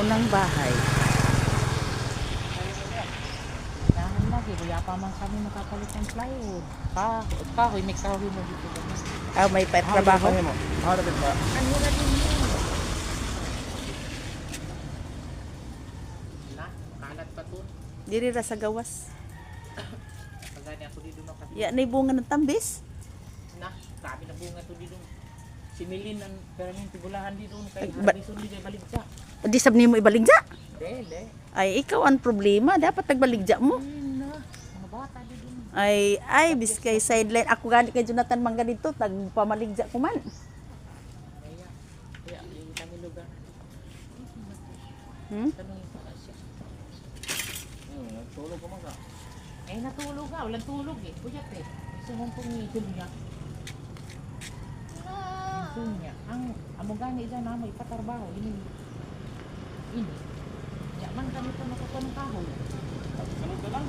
ng bahay. Nahan lagi, kaya pa man kami makapalit ng plywood. Kahoy, may kahoy mo dito. May trabaho. Ano na din yun? Na, kalat pa to. Diri ra sa gawas. Pagani ako dito ng kapit. Ya, nay bunga ng tambis. Na, grabe na bunga to dito. Similin ang peraming tibulahan dito kay Ba- Hardison di baligsa. Di sab nimo ibaligja. Dele. Ay, ikaw ang problema. Dapat nagbaligja mo. Na, mga bata dito. Ay, biskay sideline. Ako gani kay Jonathan Mangga dito. Tagpamaligja ko man. Kaya, yung kami lugar. Tanong yung pala siya. Tulog ka mga. Eh, natulog ka. Walang tulog eh. Kuyat eh. Gusto mong pumigil niya. Gusto niya. Ang amugani dyan namin, ipatarbaho. Ini. Yaman kami pa nakukuha ng kahoy. Sunod ka lang.